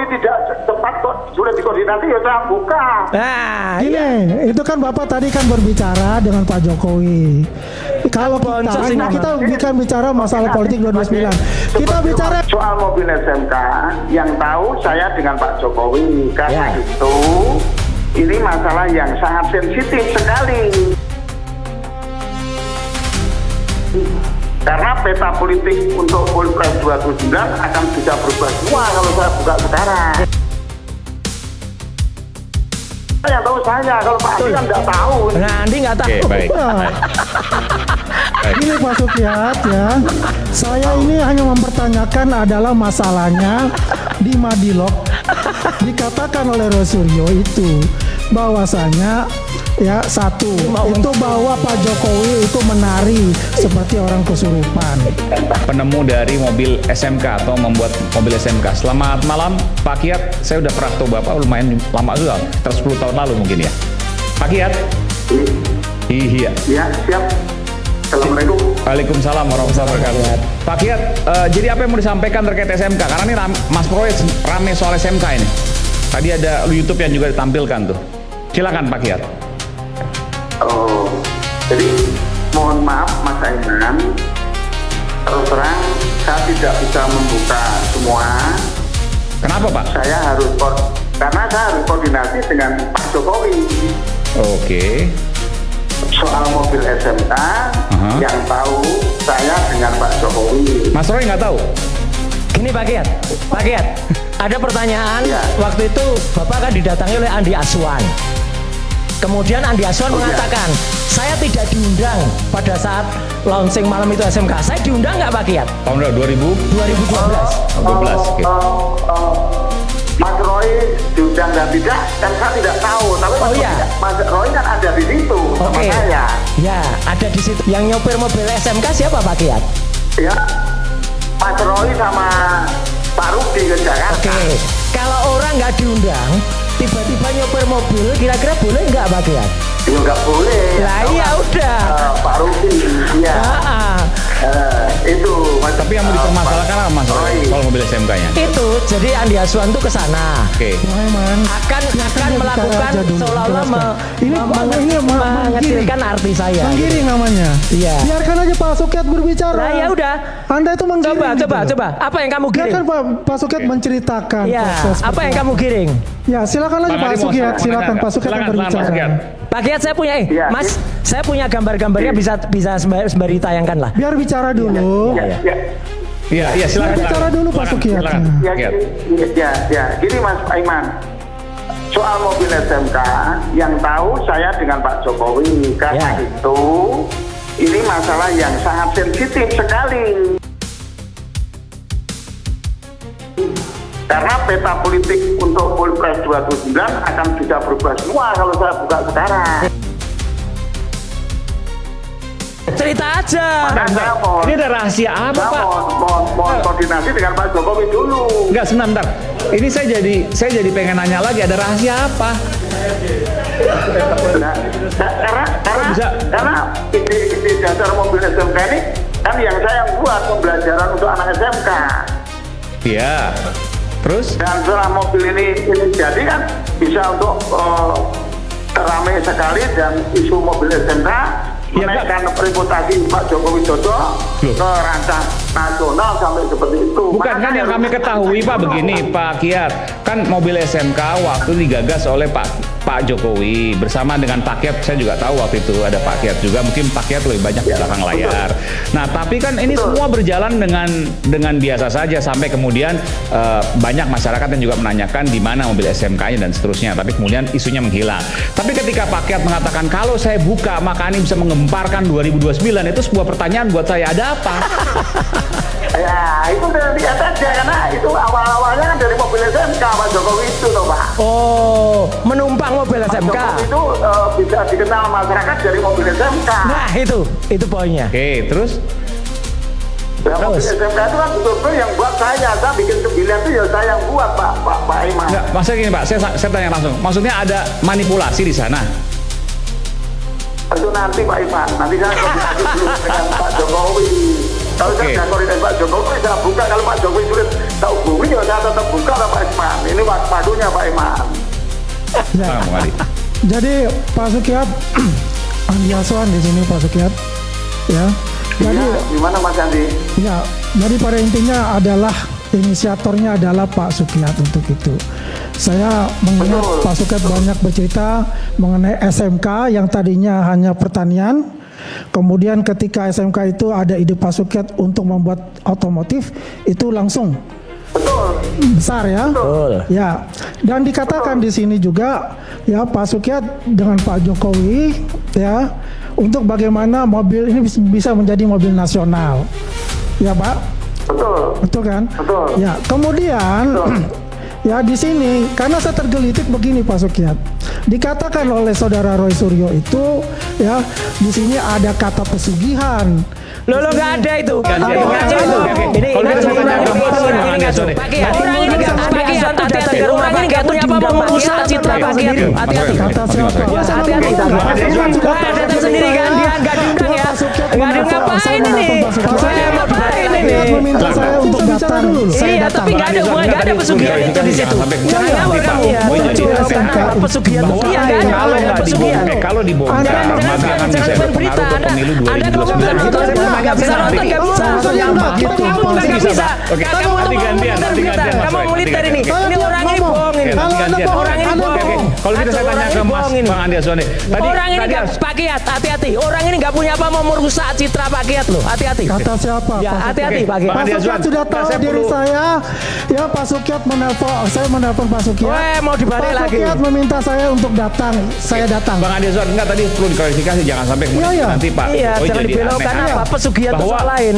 Jokowi tidak cepat kok sudah dikoordinasi ya saya buka. Nah, Gini, itu kan Bapak tadi kan berbicara dengan Pak Jokowi. Kalau kita bukan bicara masalah politik 2009. Kita bicara soal mobil SMK yang tahu saya dengan Pak Jokowi. Karena itu ini masalah yang sangat sensitif sekali. Karena peta politik untuk Pilpres 2009 akan bisa berubah semua kalau saya buka sekarang. Yang tahu saya, kalau Pak Andi kan nggak tahu. Nah, Andi nggak tahu. Oke, baik. Ini Pak Sukiat ya, saya ini hanya mempertanyakan adalah masalahnya di Madilog dikatakan oleh Rosuryo itu bahwasanya ya satu itu bahwa Pak Jokowi itu menari seperti orang kesurupan. Penemu dari mobil SMK atau membuat mobil SMK. Selamat malam Pak Kiat, saya udah pernah tahu Bapak lumayan lama juga, sekitar 10 tahun lalu mungkin ya. Pak Kiat? Iya. Ya, siap. Assalamualaikum. Waalaikumsalam warahmatullahi wabarakatuh. Pak Kiat, jadi apa yang mau disampaikan terkait SMK? Karena ini Mas Proyek rame soal SMK ini. Tadi ada YouTube yang juga ditampilkan tuh. Silakan Pak Kiat. Oh, jadi mohon maaf Mas Aiman, terus terang saya tidak bisa membuka semua. Kenapa Pak? Karena saya harus koordinasi dengan Pak Jokowi. Oke. Soal mobil SMK yang tahu saya dengan Pak Jokowi. Mas Roy nggak tahu? Gini Pak Kiat, ada pertanyaan. Ya. Waktu itu Bapak kan didatangi oleh Andi Aswan. Kemudian Andi Aswan mengatakan, saya tidak diundang pada saat launching malam itu SMK. Saya diundang nggak Pak Kiat? Tahun berapa? 2012. 2012. Oke. Mas Roy diundang dan tidak, kan saya tidak tahu. Tapi Mas Roy kan ada di situ sama saya. Ya, ada di situ. Yang nyopir mobil SMK siapa Pak Kiat? Ya, Mas Roy sama Pak Rudi ke Jakarta. Oke, kalau orang nggak diundang, tiba-tiba nyopir mobil, kira-kira boleh nggak Pak Kiat? Ya nggak boleh. Lah iya udah. Pak Rudi, iya. Itu. Tapi yang mau dipermasalahkan apa Mas Roy soal mobil SMK-nya? Itu, jadi Andi Aswan tuh ke sana. Oke. Akan melakukan seolah-olah ini mengecilkan arti saya. menggiring namanya. Iya. Biarkan aja Pak Sukiat berbicara. Nah ya udah. Anda itu menggiring. Coba. Apa yang kamu giring? Biarkan Pak Sukiat menceritakan Iya. proses. Apa yang kamu giring? Ya silakan aja Bang Pak Adi mau Sukiat. Silakan Pak Sukiat yang Silakan, Pak berbicara. Sukiat. Pak Kiat saya punya Iya. Mas, saya punya gambar-gambarnya bisa sembari tayangkan lah. Biar bicara dulu. Iya, silakan. Bicara dulu Pak Sukiat. Silakan. Gini Mas Aiman. Soal mobil SMK yang tahu saya dengan Pak Jokowi. Karena itu ini masalah yang sangat sensitif sekali. Karena peta politik untuk Pilpres 2009 akan bisa berubah semua kalau saya buka sekarang. Cerita aja. Ini ada rahasia apa Pak? Mohon koordinasi dengan Pak Jokowi dulu. Enggak, sebentar. Ini saya jadi pengen nanya lagi, ada rahasia apa? Nah, karena ide dasar mobil SMK ini kan yang saya buat pembelajaran untuk anak SMK. Iya. Terus? Dan setelah mobil ini jadi kan bisa untuk ramai sekali dan isu mobil SMK menaikkan reputasi Pak Joko Widodo ke rancang nasional sampai seperti itu. Bukan kan yang kami ketahui Pak begini Pak Kiat, kan mobil SMK waktu digagas oleh Pak Jokowi bersama dengan Pak Kiat. Saya juga tahu waktu itu ada Pak Kiat juga, mungkin Pak Kiat lebih banyak di belakang layar. Nah tapi kan ini semua berjalan dengan biasa saja sampai kemudian banyak masyarakat yang juga menanyakan di mana mobil SMK-nya dan seterusnya. Tapi kemudian isunya menghilang. Tapi ketika Pak Kiat mengatakan kalau saya buka maka ini bisa mengemparkan 2029, itu sebuah pertanyaan buat saya, ada apa? Ya itu udah lihat aja karena itu awal-awalnya kan dari mobil SMK Pak Jokowi itu toh Pak. Oh, menumpang mobil SMK. Pak Jokowi itu bisa dikenal masyarakat dari mobil SMK. Nah itu poinnya. Oke, terus? Ya, mobil SMK itu kan betul-betul yang buat saya bikin 9 itu ya saya yang buat Pak Iman. Enggak, maksudnya gini Pak, saya tanya langsung. Maksudnya ada manipulasi di sana? Itu nanti Pak Iman, nanti saya koordinasi dulu dengan Pak Jokowi. Kalau saya koordinasi Pak Jokowi, saya buka. Kalau Pak Jokowi sulit tak hubungi, ya saya tetap buka lah Pak Iman. Ini Ini waspadunya Pak Iman. Ya. Nah, Bung Adi. Jadi Pak Sukiat Andi Aswan di sini Pak Sukiat. Ya. Jadi Iya, gimana Mas Andi? ya, jadi pada intinya adalah inisiatornya adalah Pak Sukiat untuk itu. Saya mengingat Betul. Pak Sukiat banyak bercerita mengenai SMK yang tadinya hanya pertanian. Kemudian ketika SMK itu ada ide Pak Sukiat untuk membuat otomotif, itu langsung Betul. besar ya. Betul. Ya, dan dikatakan di sini juga ya Pak Sukiat dengan Pak Jokowi ya untuk bagaimana mobil ini bisa menjadi mobil nasional. Ya Pak, Betul. betul kan? Betul. Ya, kemudian ya di sini karena saya tergelitik begini Pak Sukiat. Dikatakan oleh saudara Roy Suryo itu ya di sini ada kata pesugihan. Lo nggak ada itu. Ganti, Nggak ada itu. Ini Kalau kita saya tanya ke Mas orang ini Andi nggak Aswan nih. Pak Kiat. Orang ini nggak Pak Kiat. Hati-hati. Orang ini nggak punya apa-apa merusak citra Pak Kiat. Hati-hati. Kata siapa? Hati-hati. Datang sendiri kan dia nggak diundang ya. Nggak ada ngapain ini. Saya mau ngapain ini. Meminta saya untuk datang. Iya, tapi nggak ada hubungan, nggak ada pesugihan itu di situ. Jangan ngawur kamu. Muncul karena pesugihan. Iya, nggak ada Kalau nggak pesugihan. dibongkar, kalau dibongkar, maka akan bisa berpengaruh ke pemilu 2029. Nggak bisa nonton, nggak bisa. Kamu nggak bisa. Oke, Kamu nanti gantian, nanti gantian. Kamu militer ini. Ini orang ini bohong ini. Nanti gantian. Orang ini Oke, bohong. kalau kita saya tanya ke Mas Bang Andi Aswan nih. Orang ini nggak Pak Kiat, hati-hati. Orang ini nggak punya apa mau merusak citra Pak Kiat loh. Hati-hati. Kata siapa? Ya, Pak hati-hati Oke, Pak Kiat. Bang Pak Andi Sukiat Aswan, sudah tahu saya diri perlu- saya. Ya Pak Sukiat menelpon, saya menelpon Pak Sukiat. Weh, mau dibalik Pak lagi. Sukiat meminta saya untuk datang. Saya datang. Bang Andi Aswan, enggak tadi perlu diklarifikasi, jangan sampai kemudian Iya, iya. nanti Pak Iya, Jokowi jangan jadi dibelokkan aneh. apa pesugihan itu Bahwa soal lain.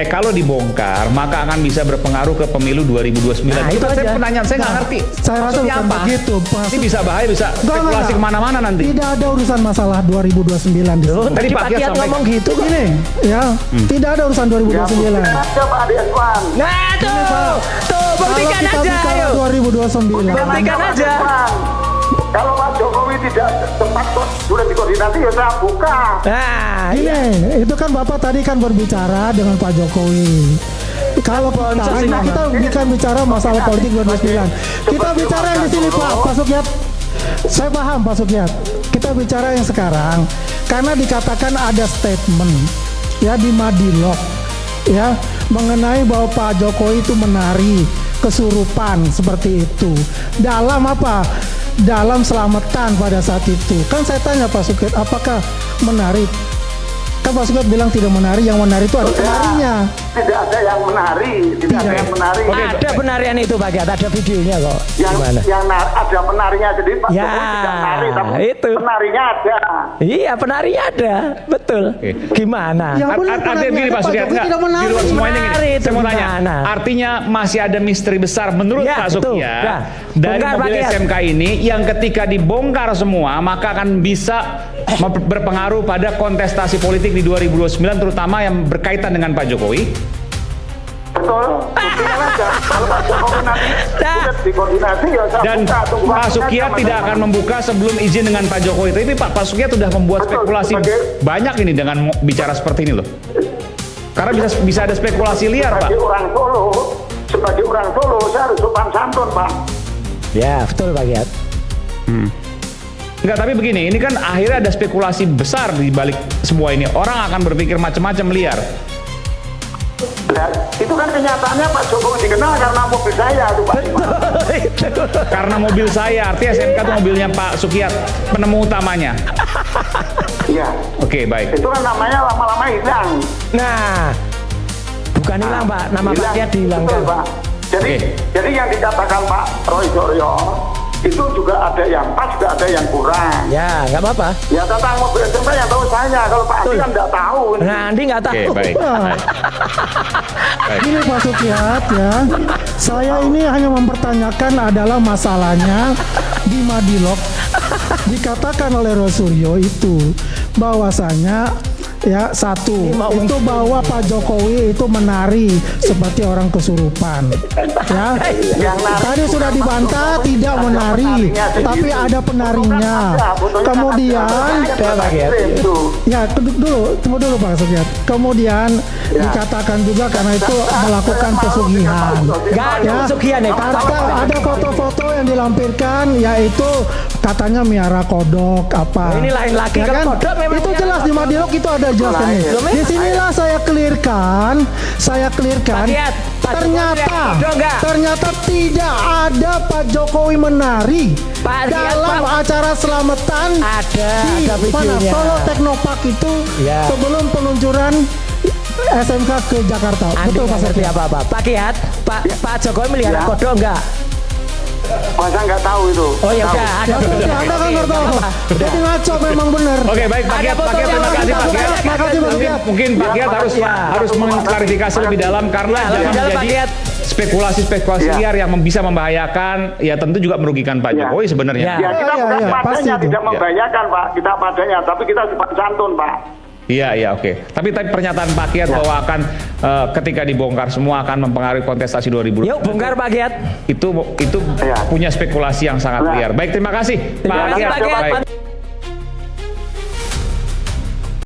kalau dibongkar maka akan bisa berpengaruh ke pemilu 2029. Nah, itu saya aja. pertanyaan saya nggak ngerti. Saya rasa Maksudnya bukan apa? begitu, Pak. Ini bisa bahaya, bisa spekulasi kemana-mana nanti. Tidak ada urusan masalah 2029 di sini. Tadi Pak Kiat Kiat sampai- ngomong gitu kok. Ini ya, tidak ada urusan Ya, 2029. buktikan aja Pak Adi Aswan. Nah, tuh. Tuh, Kalau buktikan kita aja bicara ayo. 2029. Buktikan Pak aja. Aswan. Kalau Pak Jokowi tidak tepat kok sudah dikoordinasi ya saya buka. Nah, iya. Ini, itu kan Bapak tadi kan berbicara dengan Pak Jokowi. Kalau kita bukan bicara masalah politik 2029. Kita bicara yang di sini Pak Sukiat. Saya paham Pak Sukiat. Kita bicara yang sekarang karena dikatakan ada statement ya di Madilog ya mengenai bahwa Pak Jokowi itu menari kesurupan seperti itu. Dalam apa? Dalam selamatan pada saat itu. Kan saya tanya Pak Sukiat, apakah menari? Kan Pak Sukiat bilang tidak menari, yang menari itu ada penarinya. Tidak ada yang menari, tidak ada yang menari. Ada penarian itu Pak Kiat, ada videonya kok. Yang Gimana? ada penarinya jadi Pak Ya, Jokowi tidak menari, tapi itu. penarinya ada. Iya, penarinya ada. Betul. Oke. Gimana? Ya, boleh Artinya penarinya, gini Pak Pak Sukiat, Jokowi enggak, tidak menari. di luar semua ini Menari gini, itu saya mau tanya, gimana? artinya masih ada misteri besar menurut Ya, Pak betul. Sukiat Ya. dari Bongkar, mobil Pak Kiat. SMK ini yang ketika dibongkar semua maka akan bisa berpengaruh pada kontestasi politik di 2029 terutama yang berkaitan dengan Pak Jokowi. Betul. Buktikan aja. Kalau Pak Jokowi nanti Nah. sudah dikoordinasi ya saya Dan buka. Tunggu Pak waktunya Sukiat sama tidak sama. akan membuka sebelum izin dengan Pak Jokowi. Tapi Pak Sukiat sudah membuat Betul, spekulasi sebagai- banyak ini dengan bicara seperti ini loh. Karena bisa ada spekulasi liar Pak. Sebagai orang Solo saya harus sopan santun Pak. Ya, betul Pak Kiat. Enggak, tapi begini, ini kan akhirnya ada spekulasi besar di balik semua ini. Orang akan berpikir macam-macam liar. Nah, itu kan kenyataannya Pak Jokowi dikenal karena mobil saya tuh Pak. Karena mobil saya, artinya SMK itu mobilnya Pak Sukiat, penemu utamanya. Iya. Oke, baik. Itu kan namanya lama-lama hilang. Nah, bukan hilang Pak, nama Pak Hilang. Kiat dihilangkan. Betul, Pak. Jadi, Oke. jadi yang dikatakan Pak Roy Suryo itu juga ada yang pas, juga ada yang kurang. Ya, nggak apa-apa. Ya tentang mobil SMK yang tahu saya, kalau Pak Andi kan nggak tahu. Nah, Andi nggak tahu. Oke, baik. Nah, Baik. ini Pak Sukiat ya. Saya ini hanya mempertanyakan adalah masalahnya di Madilog dikatakan oleh Rosuryo itu bahwasanya Ya, satu mau itu bahwa Pak Jokowi itu menari seperti orang kesurupan. Ya, tadi sudah dibantah tidak menari, tapi ada penarinya. Kemudian, ya tunggu dulu Pak Sugiat. Kemudian dikatakan juga karena itu melakukan pesugihan. Nggak ada pesugihan ya, Ada foto-foto yang dilampirkan, yaitu katanya miara kodok apa. Ini lain lagi, Ya kalau kan? kodok memang Itu miara jelas di Madilog itu ada jelaskan nih. Belum, Di sinilah saya clearkan. Pak Kiat, Pak Ternyata, Jokowi kodok nggak? ternyata tidak ada Pak Jokowi menari Pak Kiat, dalam Pak. acara selamatan Ada di mana videonya. Solo Teknopark itu Ya. sebelum peluncuran SMK ke Jakarta. Andi Betul Pak nggak ngerti Sofian? apa-apa. Pak Kiat, Pak Jokowi melihara Ya. kodok enggak? Masa nggak tahu itu. Oh ya Tahu. udah, ada Ya, berarti Anda kan nggak tahu. Jadi ngaco memang benar. Oke, baik Pak Ada Kiat, fotonya, terima Pak. kasih Pak Makasih, Kiat. Pak Kiat. Mungkin Pak Kiat harus mengklarifikasi lebih dalam karena Ya, lebih jangan dalam, Pak menjadi Kiat. spekulasi-spekulasi Ya. liar yang bisa membahayakan, ya tentu juga merugikan Pak Ya. Jokowi sebenarnya. Ya. Ya kita Ya, bukan ya, pasti padanya itu. tidak membahayakan Pak, kita padanya, tapi kita sifat santun Pak. Iya, oke. Tapi pernyataan Pak Kiat bahwa akan ketika dibongkar semua akan mempengaruhi kontestasi 2020. Yuk bongkar Pak Kiat. Itu Ya. punya spekulasi yang sangat Nah. liar. Baik, terima kasih Terima kasih, Pak Kiat. Baik.